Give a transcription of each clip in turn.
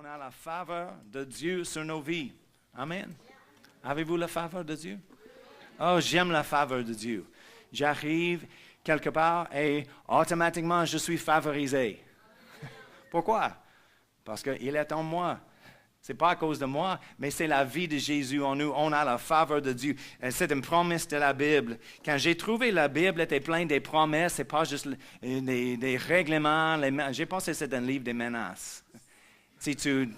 On a la faveur de Dieu sur nos vies. Amen. Avez-vous la faveur de Dieu? Oh, j'aime la faveur de Dieu. J'arrive quelque part et automatiquement je suis favorisé. Pourquoi? Parce qu'il est en moi. Ce n'est pas à cause de moi, mais c'est la vie de Jésus en nous. On a la faveur de Dieu. C'est une promesse de la Bible. Quand j'ai trouvé la Bible était pleine des promesses, ce n'est pas juste des règlements. J'ai pensé que c'est un livre des menaces. Si tu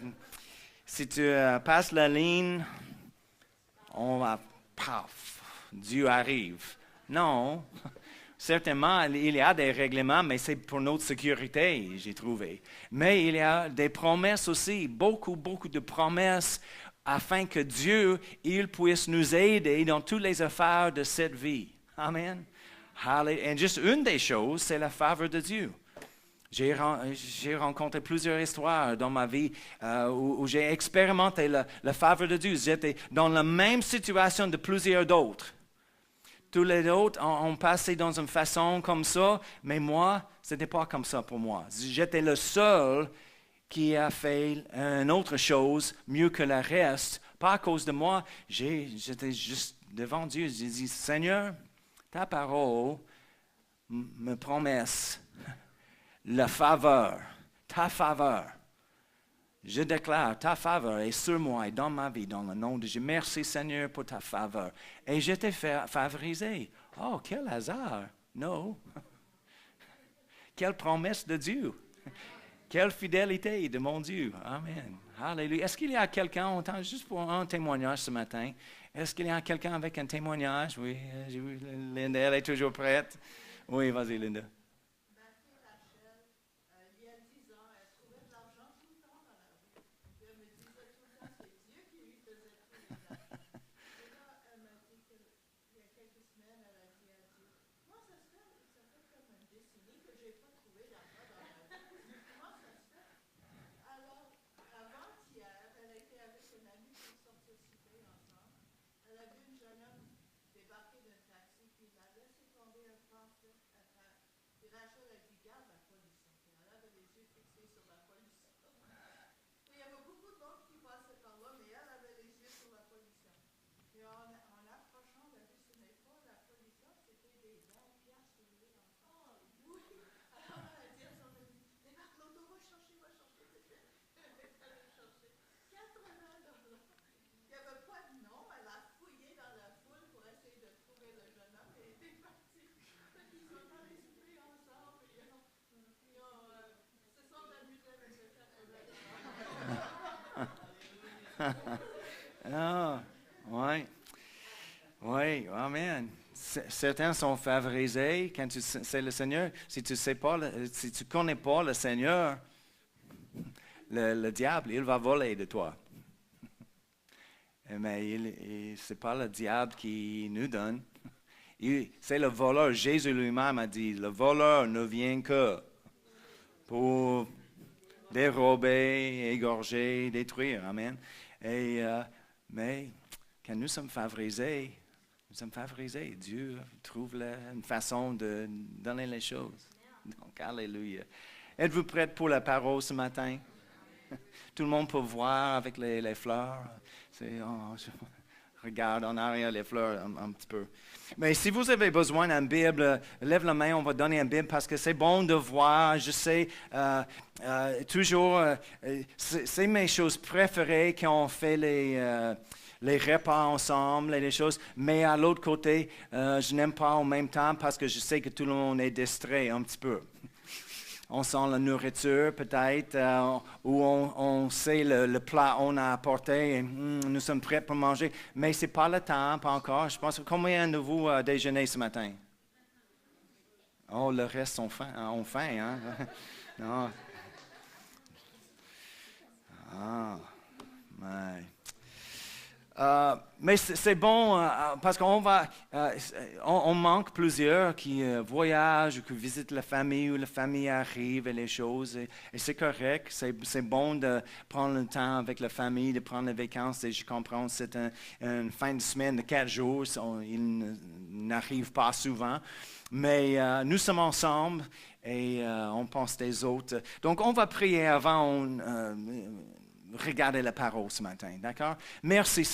passes la ligne, on va, paf, Dieu arrive. Non, certainement, il y a des règlements, mais c'est pour notre sécurité, j'ai trouvé. Mais il y a des promesses aussi, beaucoup de promesses, afin que Dieu, il puisse nous aider dans toutes les affaires de cette vie. Amen. Et juste une des choses, c'est la faveur de Dieu. J'ai rencontré plusieurs histoires dans ma vie où j'ai expérimenté la faveur de Dieu. J'étais dans la même situation de plusieurs d'autres. Tous les autres ont passé dans une façon comme ça, mais moi, ce n'était pas comme ça pour moi. J'étais le seul qui a fait une autre chose mieux que le reste. Pas à cause de moi, j'étais juste devant Dieu. J'ai dit, Seigneur, ta parole me promesse la faveur, ta faveur. Je déclare, ta faveur est sur moi et dans ma vie, dans le nom de Jésus. Merci Seigneur pour ta faveur. Et j'étais favorisé. Oh, quel hasard. Non. Quelle promesse de Dieu. Quelle fidélité de mon Dieu. Amen. Alléluia. Est-ce qu'il y a quelqu'un, juste pour un témoignage ce matin, est-ce qu'il y a quelqu'un avec un témoignage? Oui, j'ai vu Linda, elle est toujours prête. Oui, vas-y Linda. Ah, oui. Oui, amen. Certains sont favorisés quand tu sais le Seigneur. Si tu ne connais pas le Seigneur, le diable, il va voler de toi. Mais ce n'est pas le diable qui nous donne. C'est le voleur. Jésus lui-même a dit, le voleur ne vient que pour dérober, égorger, détruire. Amen. Mais quand nous sommes favorisés, Dieu trouve une façon de donner les choses. Donc, alléluia. Êtes-vous prêts pour la parole ce matin? Tout le monde peut voir avec les fleurs. Je regarde en arrière les fleurs un petit peu. Mais si vous avez besoin d'une Bible, lève la main, on va donner une Bible parce que c'est bon de voir. Je sais, toujours, c'est mes choses préférées quand on fait les repas ensemble et les choses. Mais à l'autre côté, je n'aime pas en même temps parce que je sais que tout le monde est distrait un petit peu. On sent la nourriture peut-être, ou on sait le plat qu'on a apporté, et nous sommes prêts pour manger, mais ce n'est pas le temps, pas encore. Je pense, combien de vous déjeunez ce matin? Oh, le reste ont faim, hein? Non. Ah, ouais. Mais c'est bon parce qu'on on manque plusieurs qui voyagent ou qui visitent la famille ou la famille arrive et les choses. Et c'est correct, c'est bon de prendre le temps avec la famille, de prendre les vacances. Et je comprends, c'est une fin de semaine de 4 jours, il n'arrive pas souvent. Mais nous sommes ensemble et on pense des autres. Donc on va prier avant. regarder la parole ce matin, d'accord? Merci,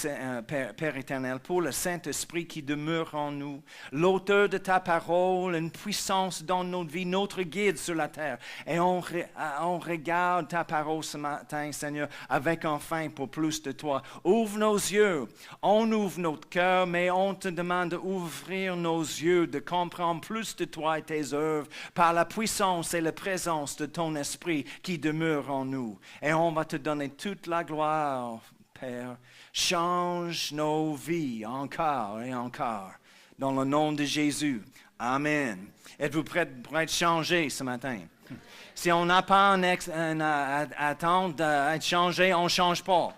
Père éternel, pour le Saint-Esprit qui demeure en nous, l'auteur de ta parole, une puissance dans notre vie, notre guide sur la terre. Et on regarde ta parole ce matin, Seigneur, avec un faim pour plus de toi. Ouvre nos yeux, on ouvre notre cœur, mais on te demande d'ouvrir nos yeux, de comprendre plus de toi et tes œuvres par la puissance et la présence de ton Esprit qui demeure en nous. Et on va te donner toute la gloire, Père. Change nos vies encore et encore. Dans le nom de Jésus. Amen. Êtes-vous prêts pour être changés ce matin? Si on n'a pas une attente d'être changé, on ne change pas.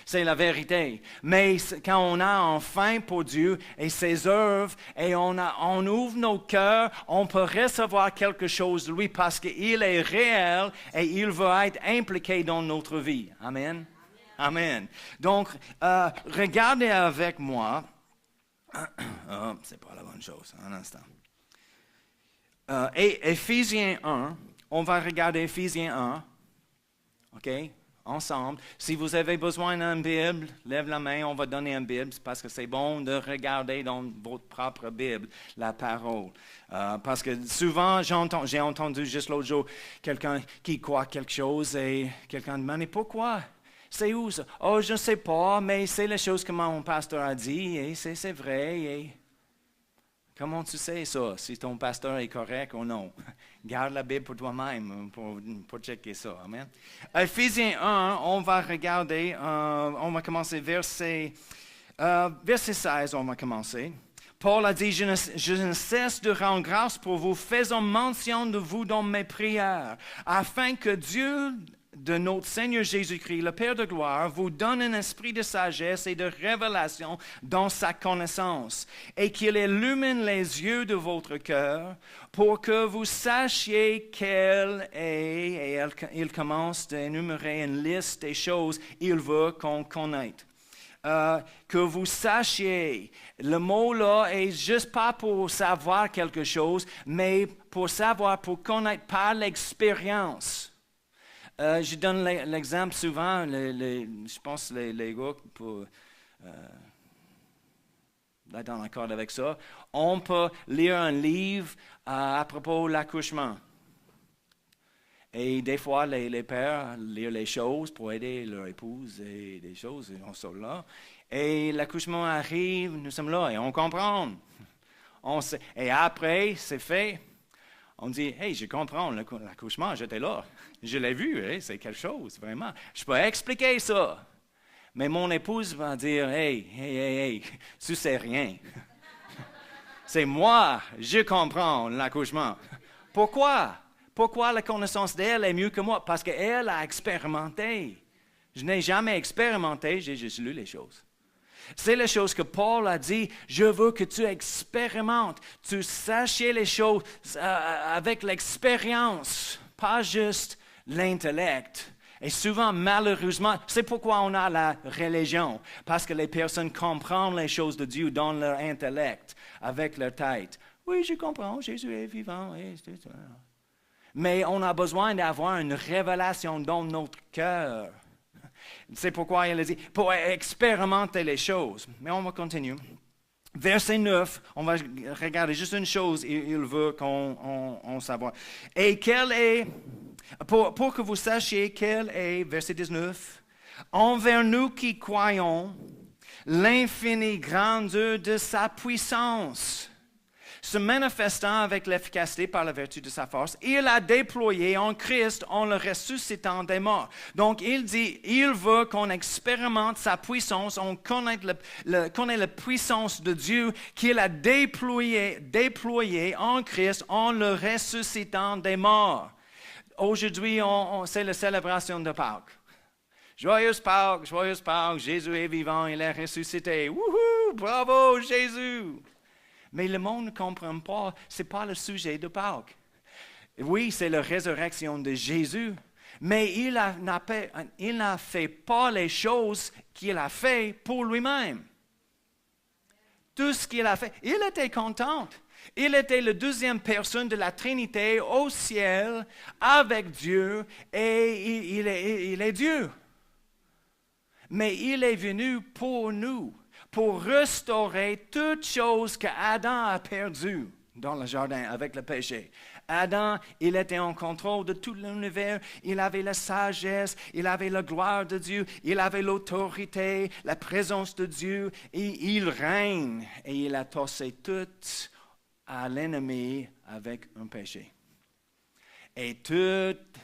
C'est la vérité. Mais quand on a un faim pour Dieu et ses œuvres, et on ouvre nos cœurs, on peut recevoir quelque chose de lui parce qu'il est réel et il veut être impliqué dans notre vie. Amen. Amen. Donc, regardez avec moi. Oh, c'est pas la bonne chose. Un instant. Éphésiens 1. On va regarder Éphésiens 1. OK? Ensemble. Si vous avez besoin d'une Bible, lève la main, on va donner une Bible parce que c'est bon de regarder dans votre propre Bible la parole. Parce que souvent, j'ai entendu juste l'autre jour quelqu'un qui croit quelque chose et quelqu'un demande « Mais pourquoi? C'est où ça? » « Oh, je ne sais pas, mais c'est la chose que mon pasteur a dit et c'est vrai. » Et comment tu sais ça, si ton pasteur est correct ou non? Garde la Bible pour toi-même pour checker ça. Amen. Éphésiens 1, on va regarder, on va commencer verset 16, on va commencer. Paul a dit, je ne cesse de rendre grâce pour vous, faisant mention de vous dans mes prières, afin que Dieu de notre Seigneur Jésus-Christ, le Père de gloire, vous donne un esprit de sagesse et de révélation dans sa connaissance, et qu'il illumine les yeux de votre cœur pour que vous sachiez quelle est, et il commence d'énumérer une liste des choses qu'il veut qu'on connaisse. Que vous sachiez, le mot là est juste pas pour savoir quelque chose, mais pour savoir, pour connaître par l'expérience. Je donne l'exemple souvent, je pense les gars, pour être en accord avec ça, on peut lire un livre à propos de l'accouchement. Et des fois, les pères lisent les choses pour aider leur épouse et des choses, et on sort là. Et l'accouchement arrive, nous sommes là et on comprend. Et après, c'est fait. On dit, hey, je comprends l'accouchement, j'étais là. Je l'ai vu, hey, c'est quelque chose, vraiment. Je peux expliquer ça. Mais mon épouse va dire, hey, tu sais rien. C'est moi, je comprends l'accouchement. Pourquoi? Pourquoi la connaissance d'elle est mieux que moi? Parce qu'elle a expérimenté. Je n'ai jamais expérimenté, j'ai juste lu les choses. C'est la chose que Paul a dit, je veux que tu expérimentes, tu saches les choses avec l'expérience, pas juste l'intellect. Et souvent, malheureusement, c'est pourquoi on a la religion, parce que les personnes comprennent les choses de Dieu dans leur intellect, avec leur tête. Oui, je comprends, Jésus est vivant. Mais on a besoin d'avoir une révélation dans notre cœur. C'est pourquoi il a dit, pour expérimenter les choses. Mais on va continuer. Verset 9, on va regarder juste une chose, il veut qu'on sache. Et quelle est, pour que vous sachiez quelle est, verset 19, envers nous qui croyons, l'infinie grandeur de sa puissance, se manifestant avec l'efficacité par la vertu de sa force, il a déployé en Christ en le ressuscitant des morts. Donc, il dit, il veut qu'on expérimente sa puissance, on connaît la puissance de Dieu qu'il a déployé en Christ en le ressuscitant des morts. Aujourd'hui, c'est la célébration de Pâques. Joyeuse Pâques, Jésus est vivant, il est ressuscité. Wouhou, bravo Jésus! Mais le monde ne comprend pas, ce n'est pas le sujet de Pâques. Oui, c'est la résurrection de Jésus, mais il n'a fait pas les choses qu'il a fait pour lui-même. Tout ce qu'il a fait, il était content. Il était la deuxième personne de la Trinité au ciel avec Dieu et il est Dieu. Mais il est venu pour nous, pour restaurer toutes choses que Adam a perdues dans le jardin avec le péché. Adam, il était en contrôle de tout l'univers, il avait la sagesse, il avait la gloire de Dieu, il avait l'autorité, la présence de Dieu, et il règne. Et il a tossé tout à l'ennemi avec un péché. Et toute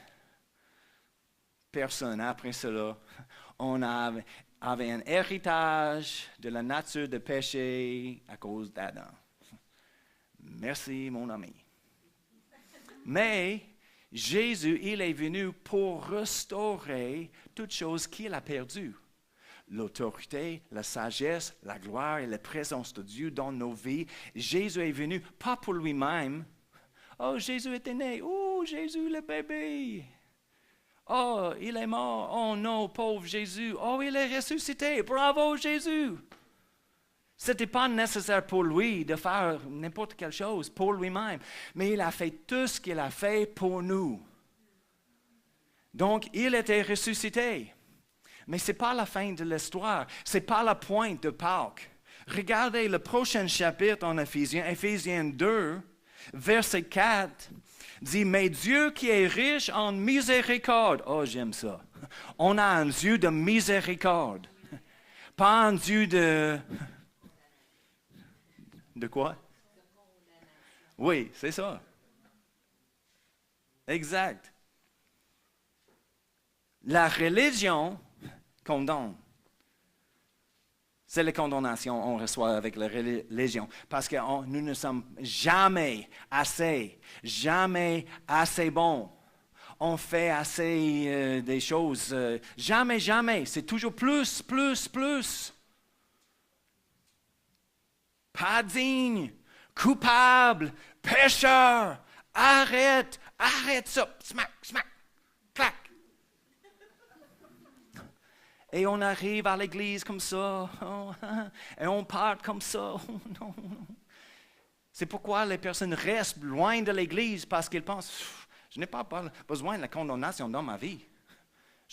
personne après cela, on avait un héritage de la nature de péché à cause d'Adam. Merci, mon ami. Mais Jésus, il est venu pour restaurer toutes choses qu'il a perdues. L'autorité, la sagesse, la gloire et la présence de Dieu dans nos vies. Jésus est venu, pas pour lui-même. Oh, Jésus était né. Oh, Jésus, le bébé. Oh, il est mort. Oh non, pauvre Jésus. Oh, il est ressuscité. Bravo, Jésus. Ce n'était pas nécessaire pour lui de faire n'importe quelle chose pour lui-même, mais il a fait tout ce qu'il a fait pour nous. Donc, il était ressuscité. Mais ce n'est pas la fin de l'histoire, ce n'est pas la pointe de Pâques. Regardez le prochain chapitre en Éphésiens, Éphésiens 2, verset 4, dit « Mais Dieu qui est riche en miséricorde » oh, j'aime ça. On a un Dieu de miséricorde, pas un Dieu de... De quoi? Oui, c'est ça. Exact. La religion condamne. C'est la condamnation qu'on reçoit avec la religion. Parce que nous ne sommes jamais assez bons. On fait assez des choses. Jamais. C'est toujours plus. Pas digne, coupable, pécheur, arrête ça, smack, clac. Et on arrive à l'église comme ça, et on part comme ça. Non. C'est pourquoi les personnes restent loin de l'église, parce qu'ils pensent, je n'ai pas besoin de la condamnation dans ma vie.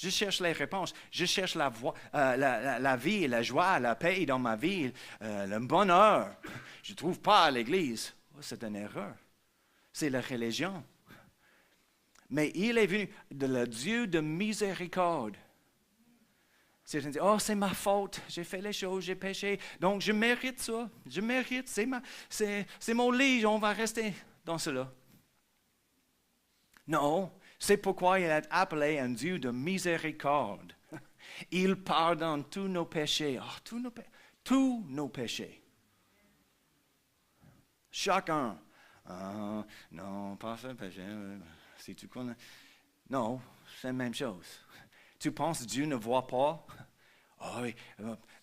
Je cherche les réponses, je cherche la vie, la joie, la paix dans ma vie, le bonheur. Je ne trouve pas à l'église. Oh, c'est une erreur. C'est la religion. Mais il est venu de le Dieu de miséricorde. Certains disent, oh, c'est ma faute, j'ai fait les choses, j'ai péché, donc je mérite ça. Je mérite, c'est mon lit, on va rester dans cela. Non. C'est pourquoi il est appelé un Dieu de miséricorde. Il pardonne tous nos péchés. Oh, tous nos péchés. Chacun. Non, pas ce péché. Si tu connais. Non, c'est la même chose. Tu penses que Dieu ne voit pas? Oh, oui.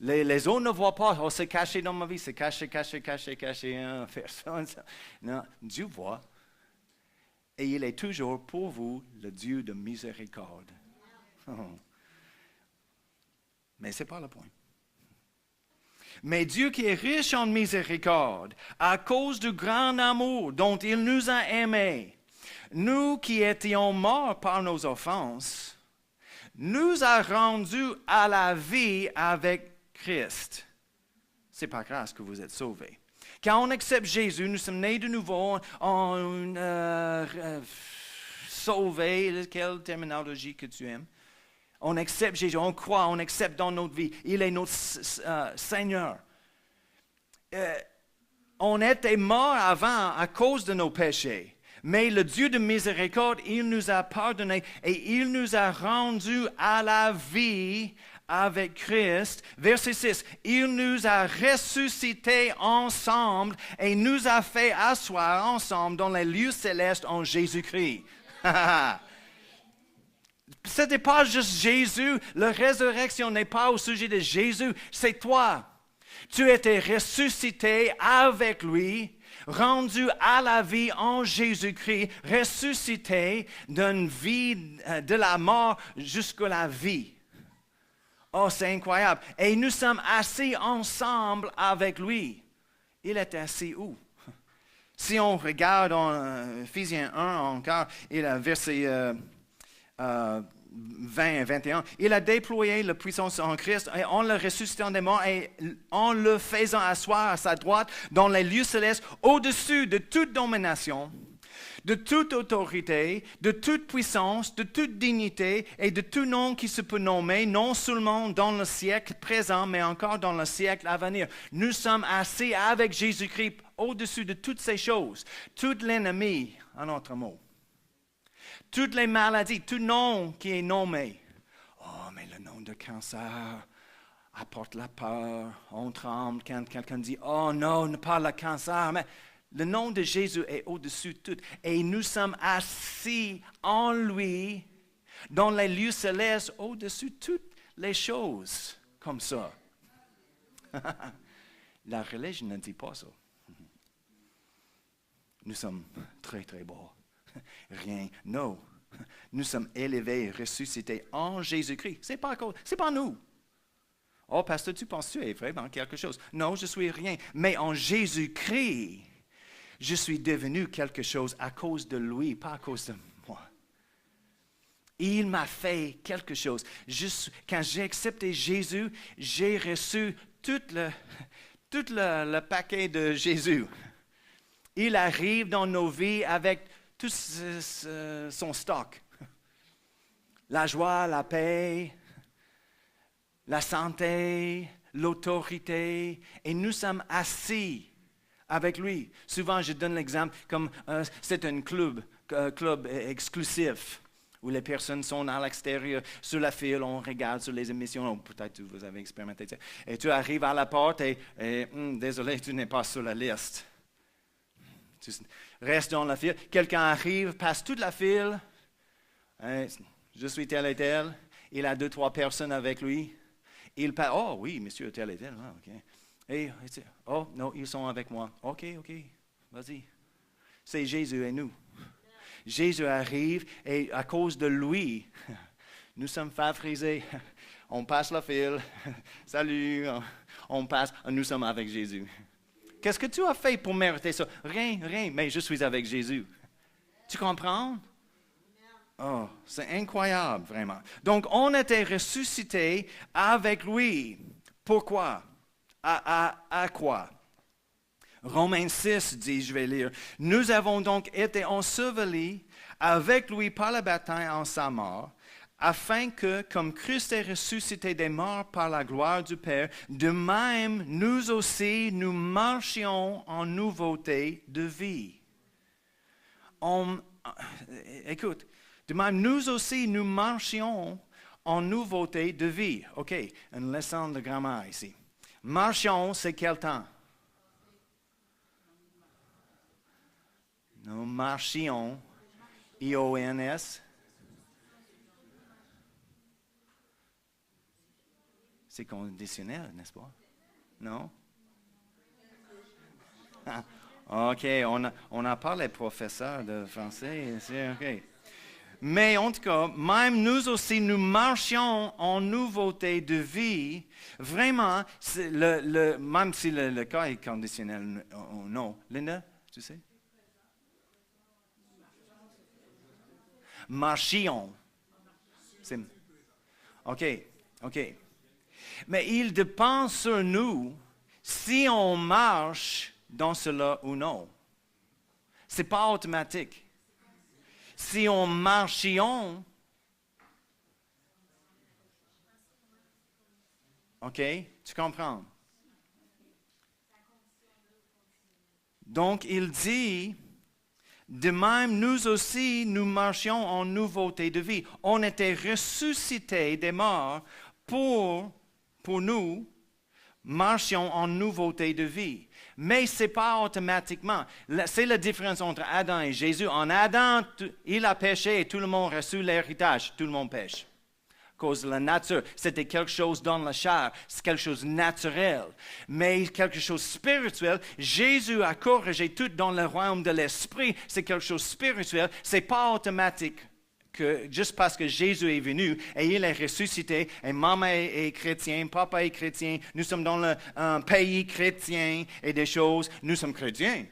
Les autres ne voient pas. Oh, c'est caché dans ma vie. C'est caché. Personne. Non, Dieu voit. Et il est toujours pour vous le Dieu de miséricorde. Oh. Mais ce n'est pas le point. Mais Dieu qui est riche en miséricorde, à cause du grand amour dont il nous a aimés, nous qui étions morts par nos offenses, nous a rendus à la vie avec Christ. C'est par grâce que vous êtes sauvés. Quand on accepte Jésus, nous sommes nés de nouveau, sauvés, quelle terminologie que tu aimes. On accepte Jésus, on croit, on accepte dans notre vie. Il est notre Seigneur. On était morts avant à cause de nos péchés. Mais le Dieu de miséricorde, il nous a pardonné et il nous a rendus à la vie avec Christ. Verset 6, il nous a ressuscités ensemble et nous a fait asseoir ensemble dans les lieux célestes en Jésus-Christ. Ce n'était pas juste Jésus, la résurrection n'est pas au sujet de Jésus, c'est toi. Tu étais ressuscité avec lui, rendu à la vie en Jésus-Christ, ressuscité d'une vie de la mort jusqu'à la vie. Oh, c'est incroyable. Et nous sommes assis ensemble avec lui. Il est assis où? Si on regarde en Éphésiens 1 encore, il a verset 20 et 21, il a déployé la puissance en Christ et en le ressuscitant des morts et en le faisant asseoir à sa droite dans les lieux célestes au-dessus de toute domination, de toute autorité, de toute puissance, de toute dignité et de tout nom qui se peut nommer, non seulement dans le siècle présent, mais encore dans le siècle à venir. Nous sommes assis avec Jésus-Christ au-dessus de toutes ces choses, tout l'ennemi, en autre mot. Toutes les maladies, tout nom qui est nommé. Oh, mais le nom de cancer apporte la peur. On tremble quand quelqu'un dit, oh non, ne pas le cancer. Mais le nom de Jésus est au-dessus de tout. Et nous sommes assis en lui, dans les lieux célestes, au-dessus de toutes les choses, comme ça. La religion ne dit pas ça. Nous sommes très, très beaux. Rien. Non. Nous sommes élevés, ressuscités en Jésus-Christ. C'est pas nous. Oh, pasteur, tu penses que tu es vraiment quelque chose? Non, je suis rien. Mais en Jésus-Christ, je suis devenu quelque chose à cause de lui, pas à cause de moi. Il m'a fait quelque chose. Quand j'ai accepté Jésus, j'ai reçu tout le paquet de Jésus. Il arrive dans nos vies avec tout son stock. La joie, la paix, la santé, l'autorité. Et nous sommes assis avec lui. Souvent, je donne l'exemple comme c'est un club exclusif où les personnes sont à l'extérieur, sur la file, on regarde sur les émissions. Oh, peut-être que vous avez expérimenté ça. Et tu arrives à la porte et désolé, tu n'es pas sur la liste. Tu restes dans la file. Quelqu'un arrive, passe toute la file. Je suis tel et tel. Il a 2-3 personnes avec lui. Il parle. Oh oui, monsieur tel et tel. Ah, OK. Et, oh non, ils sont avec moi. OK, vas-y. C'est Jésus et nous. Jésus arrive et à cause de lui, nous sommes favorisés. On passe la file. Salut. On passe. Nous sommes avec Jésus. Qu'est-ce que tu as fait pour mériter ça? Rien, mais je suis avec Jésus. Tu comprends? Oh, c'est incroyable, vraiment. Donc, on était ressuscités avec lui. Pourquoi? À quoi? Romains 6 dit, je vais lire, « Nous avons donc été ensevelis avec lui par le baptême en sa mort, afin que, comme Christ est ressuscité des morts par la gloire du Père, de même, nous aussi, nous marchions en nouveauté de vie. » Écoute, de même, nous aussi, nous marchions en nouveauté de vie. OK, une leçon de grammaire ici. Marchions, c'est quel temps? Nous marchions, I-O-N-S. C'est conditionnel, n'est-ce pas? Non? OK, on n'a pas les professeurs de français ici, OK. Mais en tout cas, même nous aussi, nous marchions en nouveauté de vie. Vraiment, même si le cas est conditionnel ou non. Linda, tu sais? Marchions. OK. Mais il dépend sur nous si on marche dans cela ou non. Ce n'est pas automatique. Si on marchions, OK, tu comprends? Donc, il dit, de même, nous aussi, nous marchions en nouveauté de vie. On était ressuscités des morts pour nous, marchions en nouveauté de vie. Mais ce n'est pas automatiquement. C'est la différence entre Adam et Jésus. En Adam, il a péché et tout le monde a reçu l'héritage. Tout le monde pêche. À cause de la nature. C'était quelque chose dans la chair. C'est quelque chose de naturel. Mais quelque chose de spirituel. Jésus a corrigé tout dans le royaume de l'esprit. C'est quelque chose de spirituel. Ce n'est pas automatique. Que juste parce que Jésus est venu et il est ressuscité, et maman est chrétien, papa est chrétien, nous sommes dans un pays chrétien et des choses, nous sommes chrétiens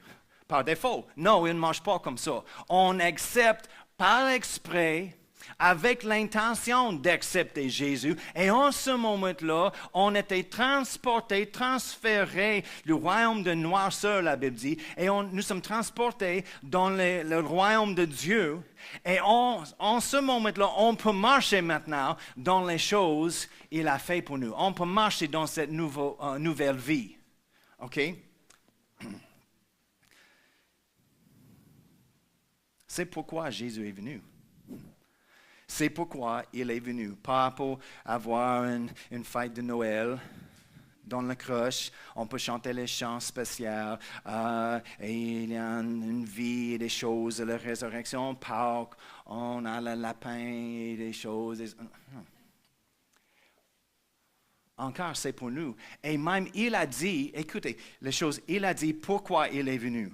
par défaut. Non, il ne marche pas comme ça. On accepte par exprès avec l'intention d'accepter Jésus. Et en ce moment-là, on était transportés, transférés du royaume de noirceur, la Bible dit, et nous sommes transportés dans le royaume de Dieu. Et en ce moment-là, on peut marcher maintenant dans les choses qu'il a fait pour nous. On peut marcher dans cette nouvelle vie. OK? C'est pourquoi Jésus est venu. C'est pourquoi il est venu. Pas pour avoir une fête de Noël dans la crèche. On peut chanter les chants spéciaux. Et il y a une vie et des choses. La résurrection, Pâques, on a le lapin et des choses. Encore, c'est pour nous. Et même, il a dit, écoutez, les choses, il a dit pourquoi il est venu.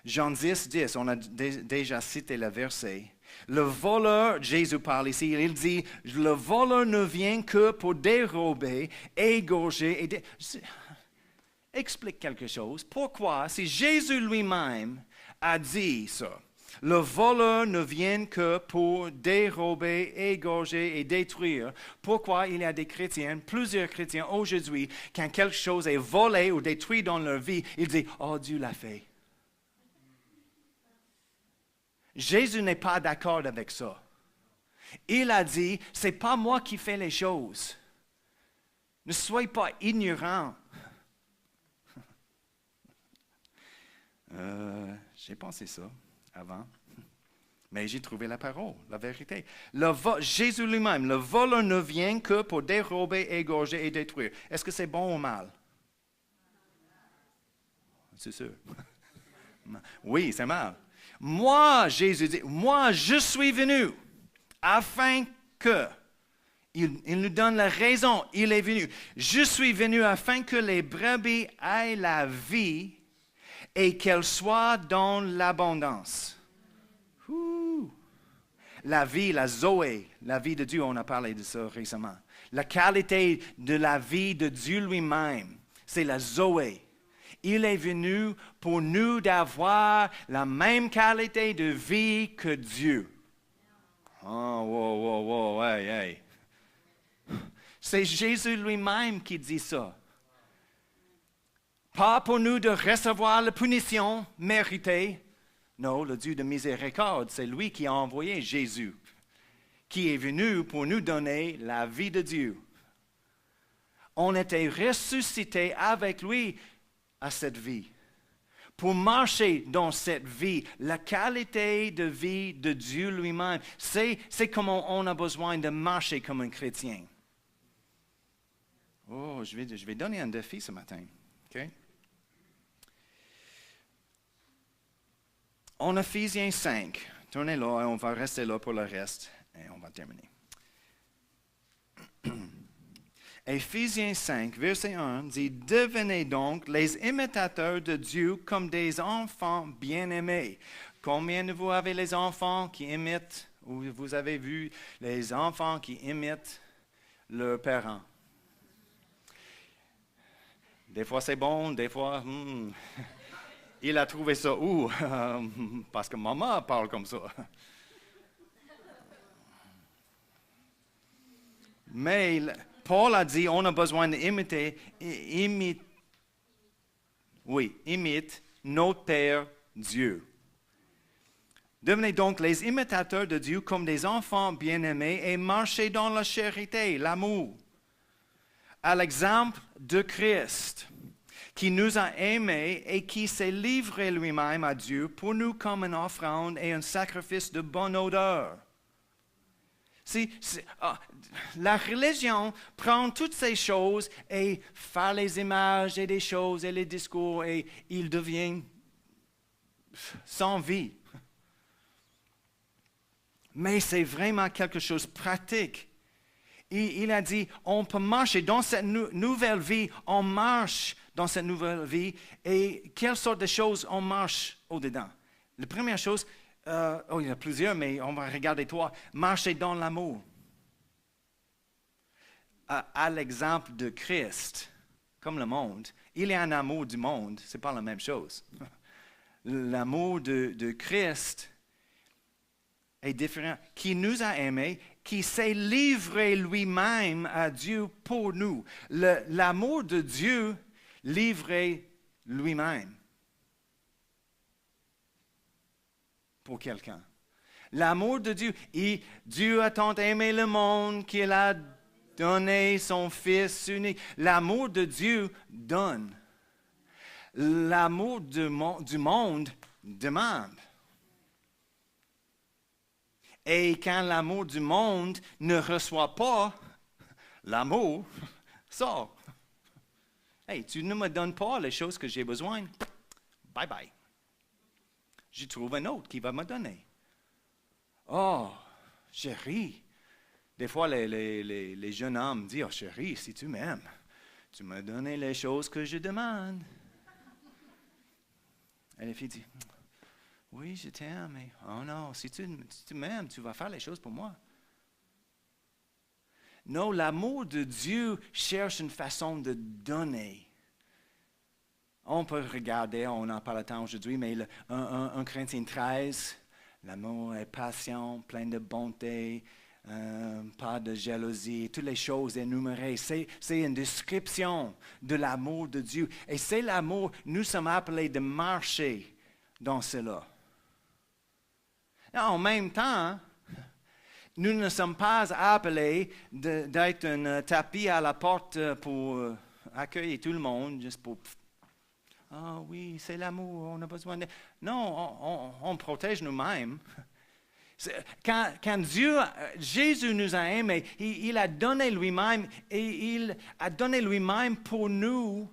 Jean 10, 10, on a déjà cité le verset. Le voleur, Jésus parle ici, il dit, le voleur ne vient que pour dérober, égorger et explique quelque chose. Pourquoi, si Jésus lui-même a dit ça, le voleur ne vient que pour dérober, égorger et détruire. Pourquoi il y a des chrétiens, plusieurs chrétiens aujourd'hui, quand quelque chose est volé ou détruit dans leur vie, ils disent, oh Dieu l'a fait. Jésus n'est pas d'accord avec ça. Il a dit, ce n'est pas moi qui fais les choses. Ne soyez pas ignorants. J'ai pensé ça avant, mais j'ai trouvé la parole, la vérité. Jésus lui-même, le voleur ne vient que pour dérober, égorger et détruire. Est-ce que c'est bon ou mal? C'est sûr. Oui, c'est mal. Moi, Jésus dit, moi, je suis venu afin que, il nous donne la raison, il est venu. Je suis venu afin que les brebis aient la vie et qu'elle soit dans l'abondance. La vie, la Zoé, la vie de Dieu, on a parlé de ça récemment. La qualité de la vie de Dieu lui-même, c'est la Zoé. Il est venu pour nous d'avoir la même qualité de vie que Dieu. Oh, wow, hey. C'est Jésus lui-même qui dit ça. Pas pour nous de recevoir la punition méritée. Non, le Dieu de miséricorde, c'est lui qui a envoyé Jésus, qui est venu pour nous donner la vie de Dieu. On était ressuscités avec lui à cette vie. Pour marcher dans cette vie, la qualité de vie de Dieu lui-même, c'est comment on a besoin de marcher comme un chrétien. Oh, je vais donner un défi ce matin. Okay? En Ephésiens 5, tournez là et on va rester là pour le reste et on va terminer. Ephésiens 5, verset 1 dit, « Devenez donc les imitateurs de Dieu comme des enfants bien-aimés. » Combien de vous avez les enfants qui imitent, ou vous avez vu les enfants qui imitent leurs parents? Des fois c'est bon, des fois, il a trouvé ça où? Parce que maman parle comme ça. Mais Paul a dit, on a besoin d'imiter, imite notre Père Dieu. Devenez donc les imitateurs de Dieu comme des enfants bien-aimés et marchez dans la charité, l'amour, à l'exemple de Christ, qui nous a aimés et qui s'est livré lui-même à Dieu pour nous comme une offrande et un sacrifice de bonne odeur. La religion prend toutes ces choses et fait les images et des choses et les discours et il devient sans vie. Mais c'est vraiment quelque chose de pratique. Il a dit, on peut marcher dans cette nouvelle vie, on marche dans cette nouvelle vie et quelle sorte de choses on marche au-dedans. La première chose, il y en a plusieurs, mais on va regarder trois. Marcher dans l'amour. À l'exemple de Christ, comme le monde, il y a un amour du monde, ce n'est pas la même chose. L'amour de Christ est différent, qui nous a aimés, qui s'est livré lui-même à Dieu pour nous. L'amour de Dieu livré lui-même pour quelqu'un. L'amour de Dieu, Dieu a tant aimé le monde qu'il a donné son Fils unique. L'amour de Dieu donne. L'amour du monde demande. Et quand l'amour du monde ne reçoit pas, l'amour sort. Hey, tu ne me donnes pas les choses que j'ai besoin. Bye bye. Je trouve un autre qui va me donner. Oh, chérie. Des fois, les jeunes hommes disent, oh chérie, si tu m'aimes, tu me donnes les choses que je demande. Et les filles disent, oui, je t'aime, mais oh non, si tu m'aimes, tu vas faire les choses pour moi. Non, l'amour de Dieu cherche une façon de donner. On peut regarder, on n'a pas le temps aujourd'hui, mais 1 Corinthiens 13, l'amour est patient, plein de bonté, pas de jalousie, toutes les choses énumérées. C'est une description de l'amour de Dieu. Et c'est l'amour, nous sommes appelés de marcher dans cela. En même temps, nous ne sommes pas appelés d'être un tapis à la porte pour accueillir tout le monde, juste pour... Ah oui, c'est l'amour, on a besoin de... Non, on protège nous-mêmes. Quand Jésus nous a aimés, il a donné lui-même et il a donné lui-même pour nous,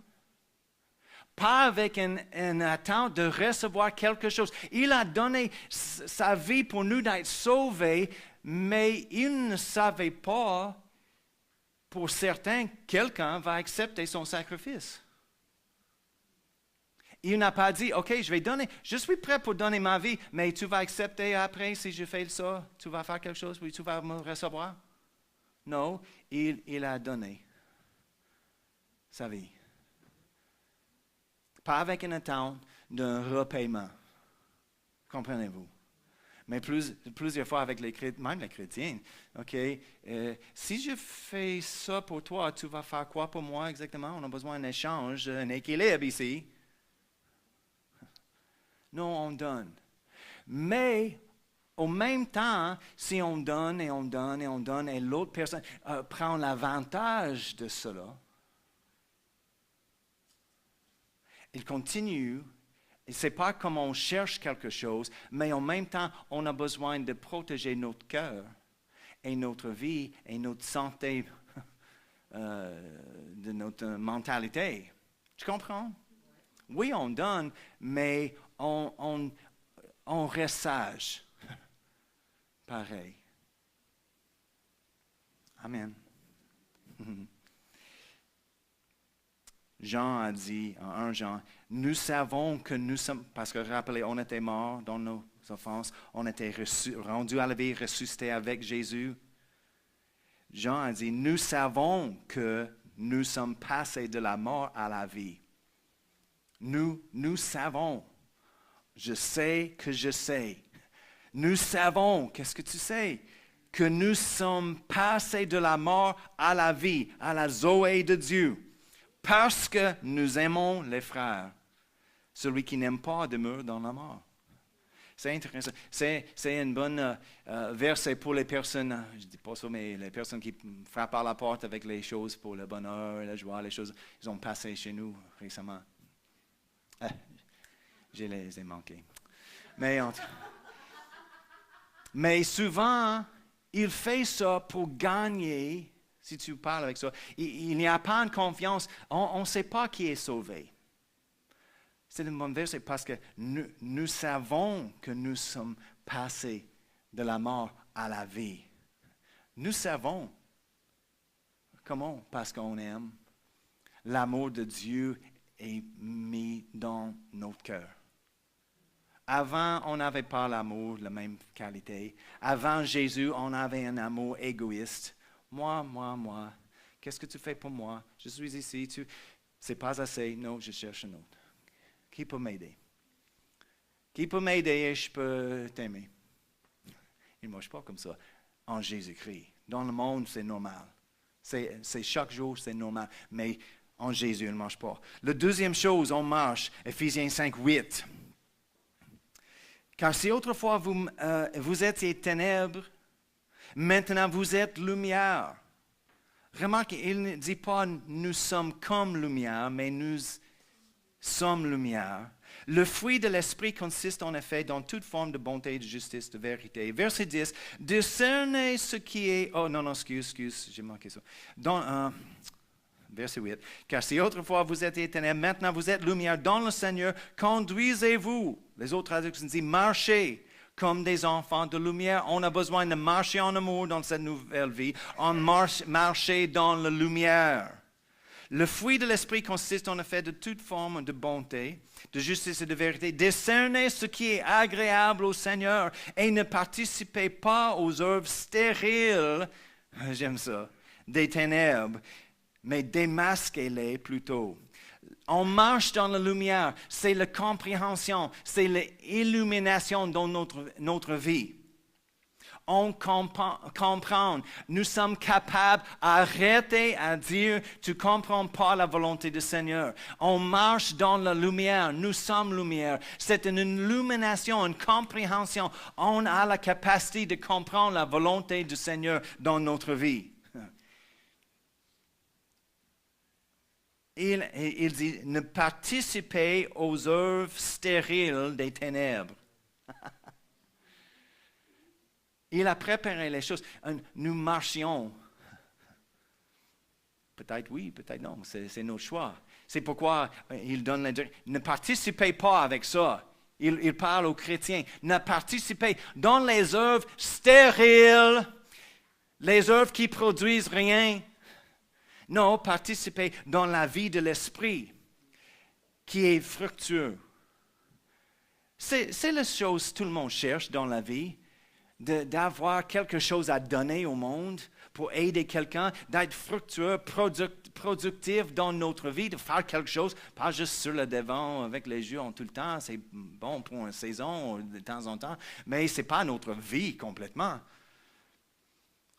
pas avec une attente de recevoir quelque chose. Il a donné sa vie pour nous d'être sauvés, mais il ne savait pas, pour certains, quelqu'un va accepter son sacrifice. Il n'a pas dit, OK, je suis prêt pour donner ma vie, mais tu vas accepter après si je fais ça, tu vas faire quelque chose, puis tu vas me recevoir. Non, il a donné sa vie. Pas avec une attente d'un repaiement. Comprenez-vous? Mais plusieurs fois avec même les chrétiens. OK, si je fais ça pour toi, tu vas faire quoi pour moi exactement? On a besoin d'un échange, un équilibre ici. Non, on donne. Mais au même temps, si on donne et on donne et on donne et l'autre personne prend l'avantage de cela, il continue. Et ce n'est pas comme on cherche quelque chose, mais en même temps, on a besoin de protéger notre cœur et notre vie et notre santé, de notre mentalité. Tu comprends? Oui, on donne, mais on reste sage. Pareil. Amen. Jean a dit, en 1 Jean, nous savons que nous sommes, parce que rappelez, on était morts dans nos offenses, on était rendus à la vie, ressuscités avec Jésus. Jean a dit, nous savons que nous sommes passés de la mort à la vie. Nous savons. Je sais que je sais. Nous savons, qu'est-ce que tu sais? Que nous sommes passés de la mort à la vie, à la Zoé de Dieu. Parce que nous aimons les frères. Celui qui n'aime pas demeure dans la mort. C'est intéressant. C'est une bonne verset pour les personnes, je ne dis pas ça, mais les personnes qui frappent à la porte avec les choses pour le bonheur, la joie, les choses, ils ont passé chez nous récemment. Je les ai manqués. Mais souvent, il fait ça pour gagner. Si tu parles avec ça, il n'y a pas de confiance. On ne sait pas qui est sauvé. C'est une bonne verset parce que nous savons que nous sommes passés de la mort à la vie. Nous savons. Comment? Parce qu'on aime. L'amour de Dieu est mis dans notre cœur. Avant, on n'avait pas l'amour de la même qualité. Avant Jésus, on avait un amour égoïste. Moi. Qu'est-ce que tu fais pour moi? Je suis ici. C'est pas assez. Non, je cherche un autre. Qui peut m'aider? Qui peut m'aider et je peux t'aimer? Il ne mange pas comme ça. En Jésus-Christ. Dans le monde, c'est normal. C'est chaque jour, c'est normal. Mais en Jésus, il ne mange pas. La deuxième chose, on marche. Éphésiens 5, 8. Car si autrefois vous étiez ténèbres, maintenant vous êtes lumière. Remarquez, il ne dit pas nous sommes comme lumière, mais nous sommes lumière. Le fruit de l'esprit consiste en effet dans toute forme de bonté, de justice, de vérité. Verset 10, discernez ce qui est... Oh non, excuse, j'ai manqué ça. Verset 8, car si autrefois vous étiez ténèbres, maintenant vous êtes lumière dans le Seigneur, conduisez-vous. Les autres traductions disent marchez comme des enfants de lumière. On a besoin de marcher en amour dans cette nouvelle vie, marcher dans la lumière. Le fruit de l'esprit consiste en effet de toute forme de bonté, de justice et de vérité. Discernez ce qui est agréable au Seigneur et ne participez pas aux œuvres stériles, j'aime ça, des ténèbres, mais démasquez-les plutôt. On marche dans la lumière, c'est la compréhension, c'est l'illumination dans notre vie. On comprend, nous sommes capables d'arrêter à dire « tu ne comprends pas la volonté du Seigneur ». On marche dans la lumière, nous sommes lumière. C'est une illumination, une compréhension. On a la capacité de comprendre la volonté du Seigneur dans notre vie. Il dit « ne participez aux œuvres stériles des ténèbres ». Il a préparé les choses. Nous marchions. Peut-être oui, peut-être non. C'est notre choix. C'est pourquoi il donne la direction. Ne participez pas avec ça. Il parle aux chrétiens. Ne participez dans les œuvres stériles, les œuvres qui produisent rien. Non, participez dans la vie de l'esprit qui est fructueux. C'est la chose que tout le monde cherche dans la vie. D'avoir quelque chose à donner au monde pour aider quelqu'un, d'être fructueux, productif dans notre vie, de faire quelque chose, pas juste sur le devant avec les yeux en tout le temps, c'est bon pour une saison de temps en temps, mais ce n'est pas notre vie complètement.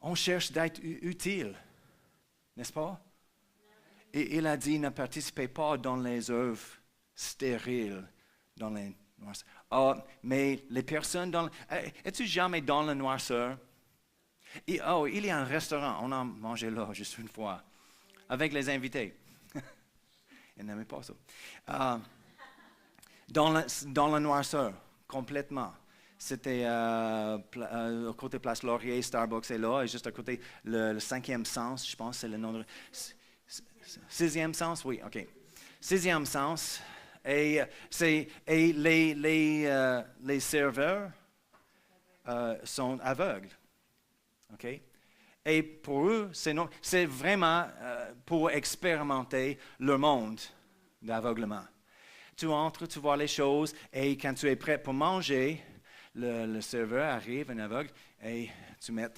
On cherche d'être utile, n'est-ce pas? Et il a dit, ne participez pas dans les œuvres stériles, dans les... mais les personnes dans... Es-tu jamais dans la noirceur? Il y a un restaurant, on a mangé là juste une fois, avec les invités. Ils n'aimaient pas ça. Dans la noirceur, complètement. C'était à côté Place Laurier, Starbucks est là, et juste à côté, le cinquième sens, je pense, c'est le nom de... Sixième sens, oui, OK. Sixième sens... Et les serveurs sont aveugles. Okay? Et pour eux, c'est vraiment pour expérimenter le monde d'aveuglement. Tu entres, tu vois les choses, et quand tu es prêt pour manger, le serveur arrive, un aveugle, et tu mets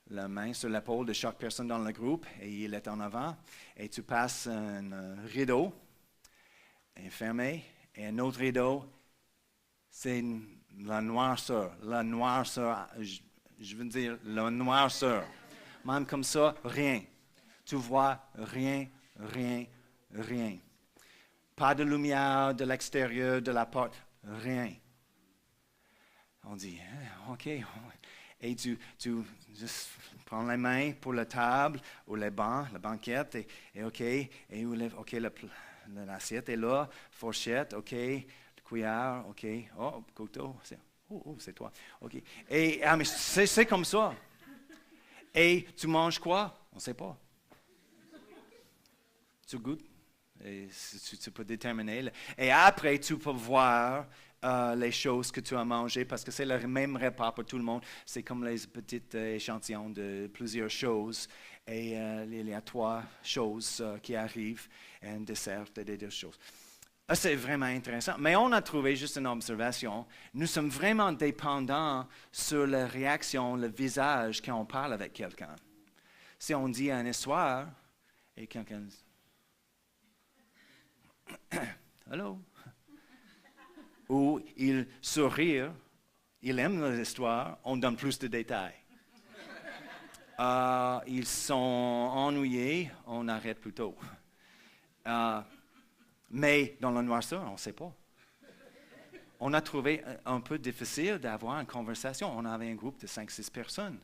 la main sur l'épaule de chaque personne dans le groupe, et il est en avant, et tu passes un rideau, fermé, et un autre rideau, c'est la noirceur. La noirceur, je veux dire la noirceur. Même comme ça, rien. Tu vois rien. Pas de lumière de l'extérieur, de la porte, rien. On dit, OK. Et tu juste prends les mains pour la table ou les bancs, la banquette, et OK, l'assiette est là, fourchette, OK, cuillère, OK, couteau, c'est toi, OK. Mais c'est comme ça. Et tu manges quoi? On ne sait pas. Tu goûtes, et tu peux déterminer. Et après, tu peux voir les choses que tu as mangées, parce que c'est le même repas pour tout le monde. C'est comme les petits échantillons de plusieurs choses. Et il y a 3 choses qui arrivent, un dessert et des 2 choses. C'est vraiment intéressant. Mais on a trouvé, juste une observation, nous sommes vraiment dépendants sur la réaction, le visage quand on parle avec quelqu'un. Si on dit une histoire et quelqu'un dit « Hello » ou il sourit, ils aiment l'histoire, on donne plus de détails. Ils sont ennuyés, on arrête plus tôt. Mais dans le noirceur, on ne sait pas. On a trouvé un peu difficile d'avoir une conversation. On avait un groupe de 5-6 personnes.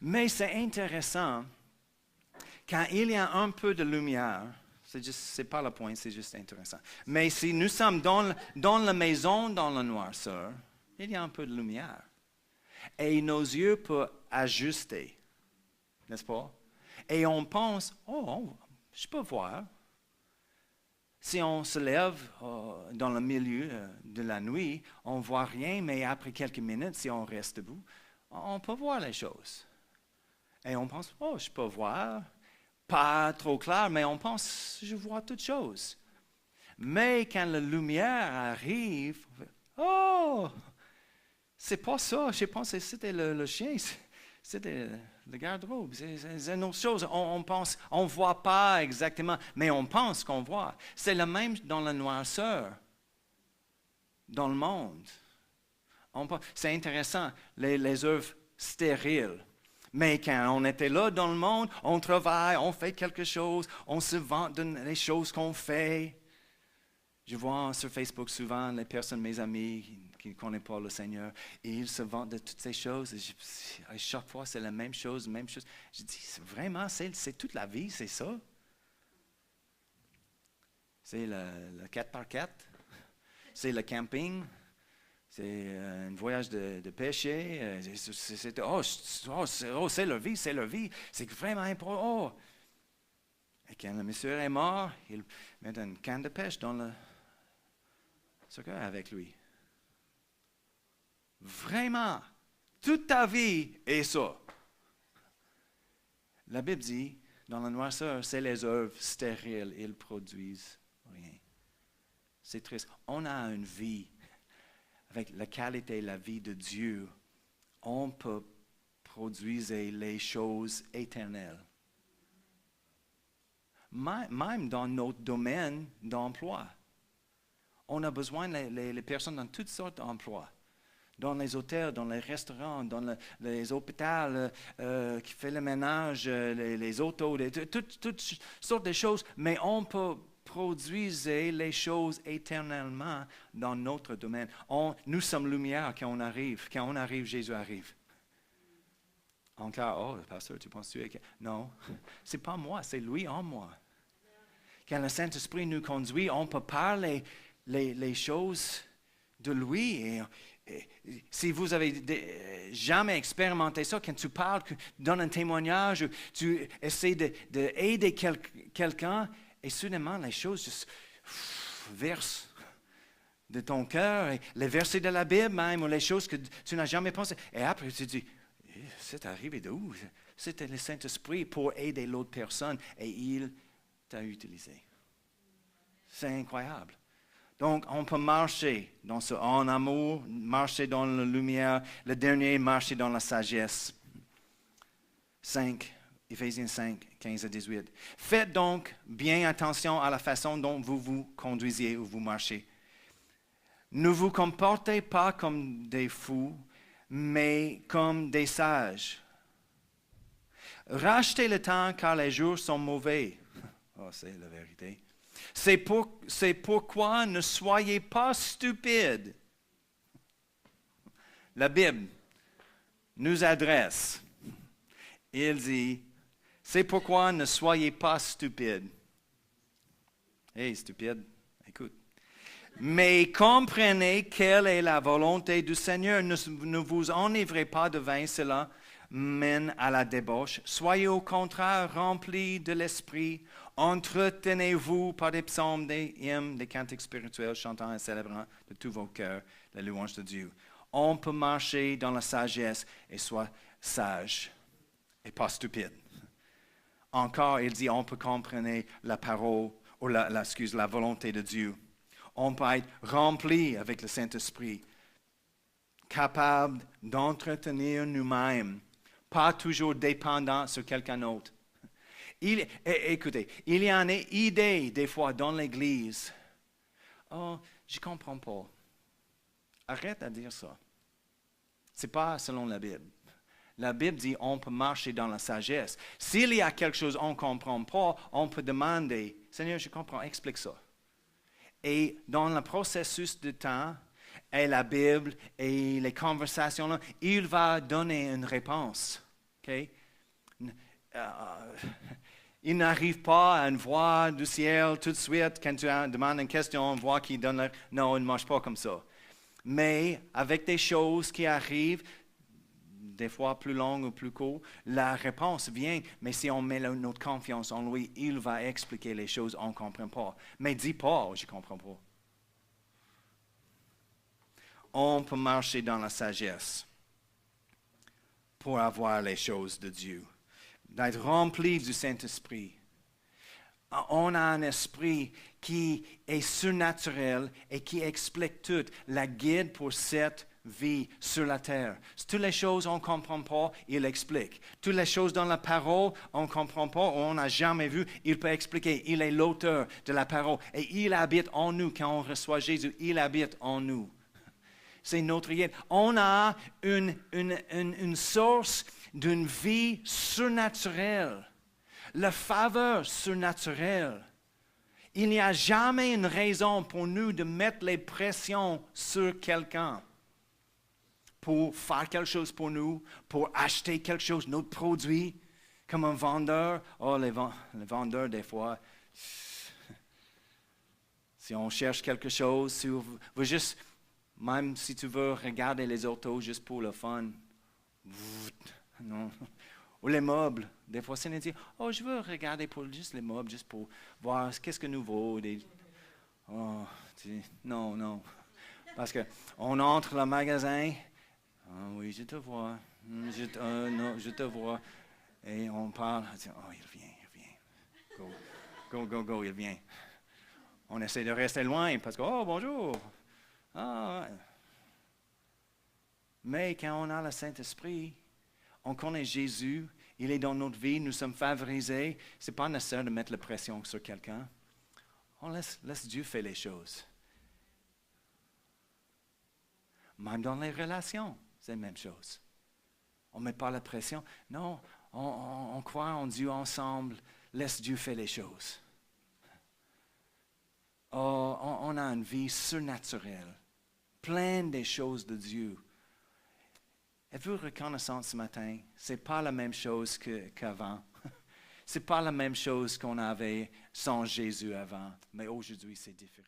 Mais c'est intéressant, quand il y a un peu de lumière, c'est pas le point, c'est juste intéressant. Mais si nous sommes dans la maison, dans la noirceur, il y a un peu de lumière. Et nos yeux peuvent ajuster, n'est-ce pas? Et on pense, je peux voir. Si on se lève dans le milieu de la nuit, on ne voit rien, mais après quelques minutes, si on reste debout, on peut voir les choses. Et on pense, je peux voir. Pas trop clair, mais on pense, je vois toutes choses. Mais quand la lumière arrive, c'est pas ça. Je pense que c'était le chien, c'était le garde-robe. C'est une autre chose. On pense, on ne voit pas exactement, mais on pense qu'on voit. C'est le même dans la noirceur, dans le monde. C'est intéressant, les œuvres stériles. Mais quand on était là dans le monde, on travaille, on fait quelque chose, on se vante des choses qu'on fait. Je vois sur Facebook souvent les personnes, mes amis, qui ne connaissent pas le Seigneur, et ils se vantent de toutes ces choses. Et à chaque fois, c'est la même chose, Je dis, vraiment, c'est toute la vie, c'est ça. C'est le 4x4, c'est le camping. C'est un voyage de pêcher. C'est leur vie, c'est leur vie. C'est vraiment important. Et quand le monsieur est mort, il met une canne de pêche dans le cercueil avec lui. Vraiment, toute ta vie est ça. La Bible dit, dans la noirceur, c'est les œuvres stériles. Ils produisent rien. C'est triste. On a une vie. Avec la qualité et la vie de Dieu, on peut produire les choses éternelles. Même dans notre domaine d'emploi. On a besoin les personnes dans toutes sortes d'emplois. Dans les hôtels, dans les restaurants, dans les hôpitaux, qui fait le ménage, les autos, toutes sortes de choses. Mais on peut produisez les choses éternellement dans notre domaine. Nous sommes lumière quand on arrive. Quand on arrive, Jésus arrive. Encore, pasteur, tu penses-tu? Non, c'est pas moi, c'est lui en moi. Quand le Saint-Esprit nous conduit, on peut parler les choses de lui. Et si vous avez jamais expérimenté ça, quand tu parles, tu donnes un témoignage, tu essaies d'aider quelqu'un, et soudainement, les choses juste versent de ton cœur, et les versets de la Bible même, ou les choses que tu n'as jamais pensées. Et après, tu dis, c'est arrivé d'où? C'était le Saint-Esprit pour aider l'autre personne, et il t'a utilisé. C'est incroyable. Donc, on peut marcher en amour, marcher dans la lumière. Le dernier, marcher dans la sagesse. 5. Éphésiens 5, 15 à 18. Faites donc bien attention à la façon dont vous vous conduisez ou vous marchez. Ne vous comportez pas comme des fous, mais comme des sages. Rachetez le temps car les jours sont mauvais. C'est la vérité. C'est pourquoi ne soyez pas stupides. La Bible nous adresse. Il dit, c'est pourquoi ne soyez pas stupides. Hey, stupide, écoute. Mais comprenez quelle est la volonté du Seigneur. Ne vous enivrez pas de vin, cela mène à la débauche. Soyez au contraire remplis de l'esprit. Entretenez-vous par des psaumes, des hymnes, des cantiques spirituels, chantant et célébrant de tous vos cœurs la louange de Dieu. On peut marcher dans la sagesse et soit sage et pas stupide. Encore, il dit, on peut comprendre la parole, ou la volonté de Dieu. On peut être rempli avec le Saint-Esprit, capable d'entretenir nous-mêmes, pas toujours dépendant sur quelqu'un d'autre. Écoutez, il y a une idée des fois dans l'Église. je ne comprends pas. Arrête de dire ça. Ce n'est pas selon la Bible. La Bible dit on peut marcher dans la sagesse. S'il y a quelque chose qu'on ne comprend pas, on peut demander, Seigneur, je comprends, explique ça. Et dans le processus de temps, et la Bible, et les conversations, là, il va donner une réponse. Okay? Il n'arrive pas à une voix du ciel tout de suite quand tu demandes une question, une voix qui donne la... Non, il ne marche pas comme ça. Mais avec des choses qui arrivent, des fois plus longues ou plus courtes, la réponse vient, mais si on met notre confiance en lui, il va expliquer les choses, on ne comprend pas. Mais dis pas, je ne comprends pas. On peut marcher dans la sagesse pour avoir les choses de Dieu, d'être rempli du Saint-Esprit. On a un esprit qui est surnaturel et qui explique tout, la guide pour cette vie sur la terre. Toutes les choses on ne comprend pas, il explique. Toutes les choses dans la parole, on ne comprend pas, on n'a jamais vu, il peut expliquer. Il est l'auteur de la parole et il habite en nous. Quand on reçoit Jésus, il habite en nous. C'est notre guide. On a une source d'une vie surnaturelle. La faveur surnaturelle. Il n'y a jamais une raison pour nous de mettre les pressions sur quelqu'un pour faire quelque chose pour nous, pour acheter quelque chose, notre produit, comme un vendeur. Oh, les vendeurs, des fois, si on cherche quelque chose, si on veut juste, même si tu veux regarder les autos juste pour le fun, non. Ou les meubles. Des fois, c'est de dire, oh, je veux regarder pour juste les meubles, juste pour voir qu'est-ce que nouveau. Oh, non. Parce qu'on entre dans le magasin, oh, oui, je te vois. Non, je te vois. Et on parle, oh, il vient. Go, il vient. On essaie de rester loin parce que, oh, bonjour. Ah, ouais. Mais quand on a le Saint-Esprit, on connaît Jésus, il est dans notre vie, nous sommes favorisés. Ce n'est pas nécessaire de mettre la pression sur quelqu'un. On laisse Dieu faire les choses. Même dans les relations, c'est la même chose. On ne met pas la pression. Non, on croit en Dieu ensemble. Laisse Dieu faire les choses. Oh, on a une vie surnaturelle, pleine des choses de Dieu. Êtes-vous reconnaissant ce matin? Ce n'est pas la même chose qu'avant. Ce n'est pas la même chose qu'on avait sans Jésus avant, mais aujourd'hui c'est différent.